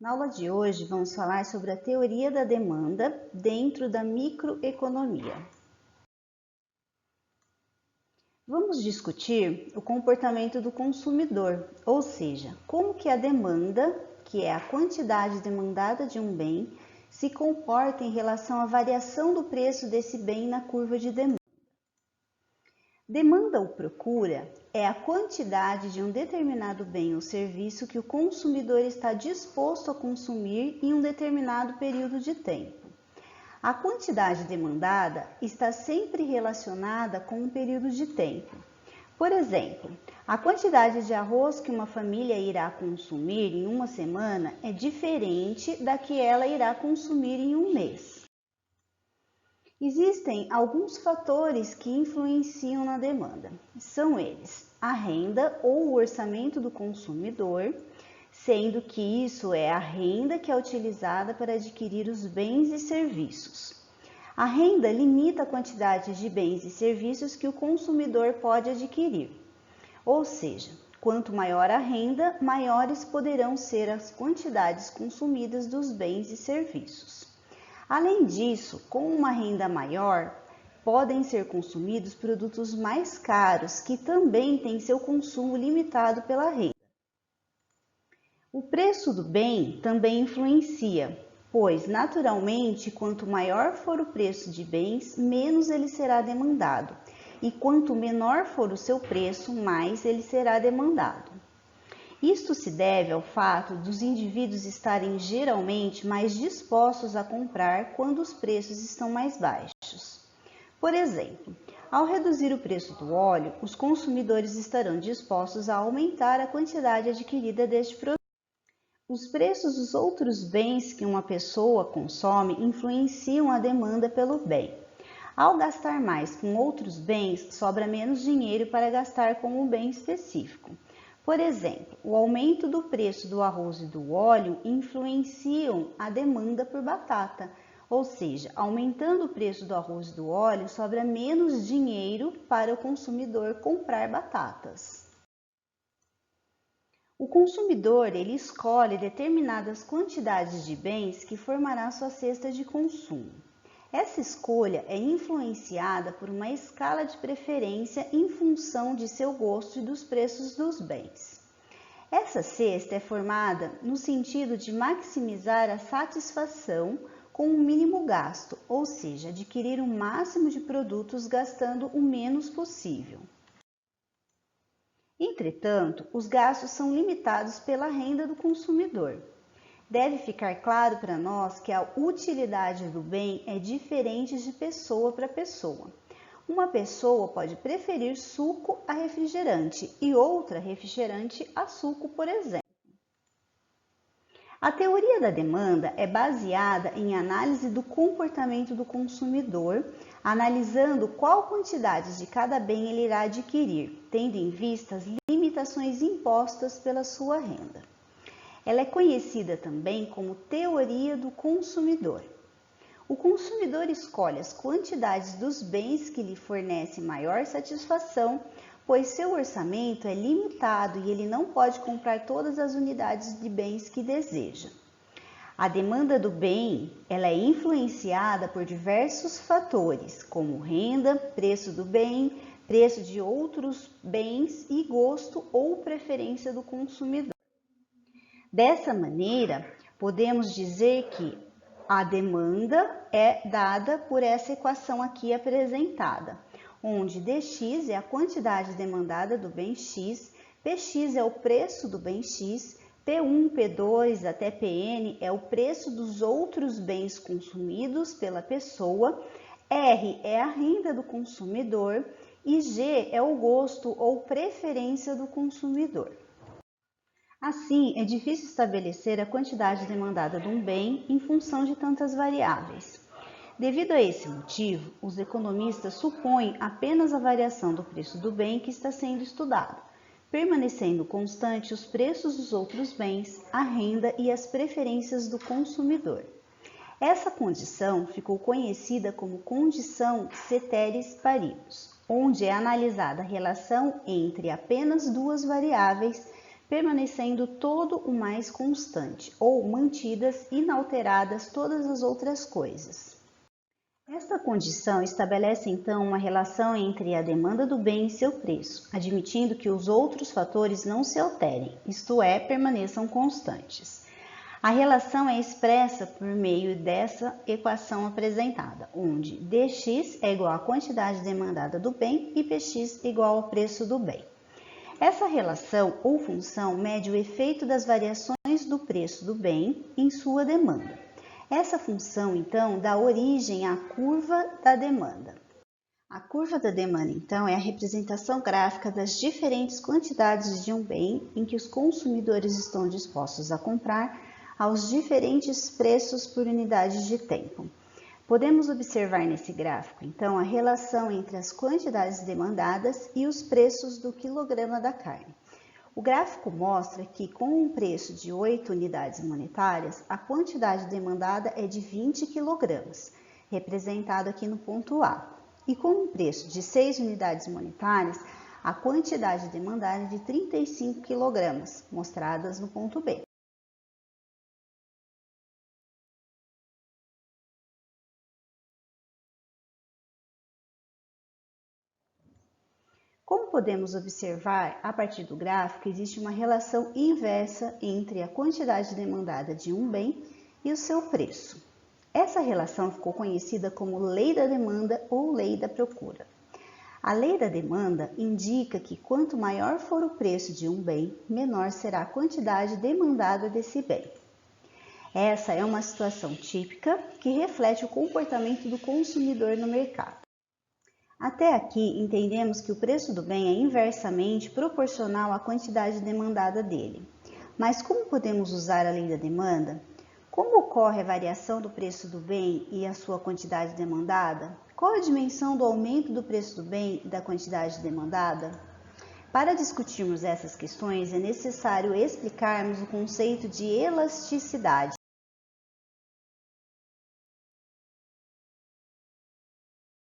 Na aula de hoje, vamos falar sobre a teoria da demanda dentro da microeconomia. Vamos discutir o comportamento do consumidor, ou seja, como que a demanda, que é a quantidade demandada de um bem, se comporta em relação à variação do preço desse bem na curva de demanda. Demanda ou procura é a quantidade de um determinado bem ou serviço que o consumidor está disposto a consumir em um determinado período de tempo. A quantidade demandada está sempre relacionada com um período de tempo. Por exemplo, a quantidade de arroz que uma família irá consumir em uma semana é diferente da que ela irá consumir em um mês. Existem alguns fatores que influenciam na demanda. São eles: a renda ou o orçamento do consumidor, sendo que isso é a renda que é utilizada para adquirir os bens e serviços. A renda limita a quantidade de bens e serviços que o consumidor pode adquirir. Ou seja, quanto maior a renda, maiores poderão ser as quantidades consumidas dos bens e serviços. Além disso, com uma renda maior, podem ser consumidos produtos mais caros, que também têm seu consumo limitado pela renda. O preço do bem também influencia, pois, naturalmente, quanto maior for o preço de bens, menos ele será demandado, e quanto menor for o seu preço, mais ele será demandado. Isto se deve ao fato dos indivíduos estarem geralmente mais dispostos a comprar quando os preços estão mais baixos. Por exemplo, ao reduzir o preço do óleo, os consumidores estarão dispostos a aumentar a quantidade adquirida deste produto. Os preços dos outros bens que uma pessoa consome influenciam a demanda pelo bem. Ao gastar mais com outros bens, sobra menos dinheiro para gastar com um bem específico. Por exemplo, o aumento do preço do arroz e do óleo influenciam a demanda por batata, ou seja, aumentando o preço do arroz e do óleo, sobra menos dinheiro para o consumidor comprar batatas. O consumidor ele escolhe determinadas quantidades de bens que formará sua cesta de consumo. Essa escolha é influenciada por uma escala de preferência em função de seu gosto e dos preços dos bens. Essa cesta é formada no sentido de maximizar a satisfação com o mínimo gasto, ou seja, adquirir o máximo de produtos gastando o menos possível. Entretanto, os gastos são limitados pela renda do consumidor. Deve ficar claro para nós que a utilidade do bem é diferente de pessoa para pessoa. Uma pessoa pode preferir suco a refrigerante e outra refrigerante a suco, por exemplo. A teoria da demanda é baseada em análise do comportamento do consumidor, analisando qual quantidade de cada bem ele irá adquirir, tendo em vista as limitações impostas pela sua renda. Ela é conhecida também como teoria do consumidor. O consumidor escolhe as quantidades dos bens que lhe fornecem maior satisfação, pois seu orçamento é limitado e ele não pode comprar todas as unidades de bens que deseja. A demanda do bem, ela é influenciada por diversos fatores, como renda, preço do bem, preço de outros bens e gosto ou preferência do consumidor. Dessa maneira, podemos dizer que a demanda é dada por essa equação aqui apresentada, onde dx é a quantidade demandada do bem x, px é o preço do bem x, P1, P2 até Pn é o preço dos outros bens consumidos pela pessoa, R é a renda do consumidor e G é o gosto ou preferência do consumidor. Assim, é difícil estabelecer a quantidade demandada de um bem em função de tantas variáveis. Devido a esse motivo, os economistas supõem apenas a variação do preço do bem que está sendo estudado, permanecendo constante os preços dos outros bens, a renda e as preferências do consumidor. Essa condição ficou conhecida como condição ceteris paribus, onde é analisada a relação entre apenas duas variáveis, permanecendo todo o mais constante, ou mantidas inalteradas todas as outras coisas. Esta condição estabelece então uma relação entre a demanda do bem e seu preço, admitindo que os outros fatores não se alterem, isto é, permaneçam constantes. A relação é expressa por meio dessa equação apresentada, onde dx é igual à quantidade demandada do bem e px igual ao preço do bem. Essa relação ou função mede o efeito das variações do preço do bem em sua demanda. Essa função, então, dá origem à curva da demanda. A curva da demanda, então, é a representação gráfica das diferentes quantidades de um bem em que os consumidores estão dispostos a comprar aos diferentes preços por unidade de tempo. Podemos observar nesse gráfico, então, a relação entre as quantidades demandadas e os preços do quilograma da carne. O gráfico mostra que, com um preço de 8 unidades monetárias, a quantidade demandada é de 20 kg, representado aqui no ponto A. E com um preço de 6 unidades monetárias, a quantidade demandada é de 35 kg, mostradas no ponto B. Como podemos observar, a partir do gráfico, existe uma relação inversa entre a quantidade demandada de um bem e o seu preço. Essa relação ficou conhecida como lei da demanda ou lei da procura. A lei da demanda indica que quanto maior for o preço de um bem, menor será a quantidade demandada desse bem. Essa é uma situação típica que reflete o comportamento do consumidor no mercado. Até aqui, entendemos que o preço do bem é inversamente proporcional à quantidade demandada dele. Mas como podemos usar a lei da demanda? Como ocorre a variação do preço do bem e a sua quantidade demandada? Qual a dimensão do aumento do preço do bem e da quantidade demandada? Para discutirmos essas questões, é necessário explicarmos o conceito de elasticidade,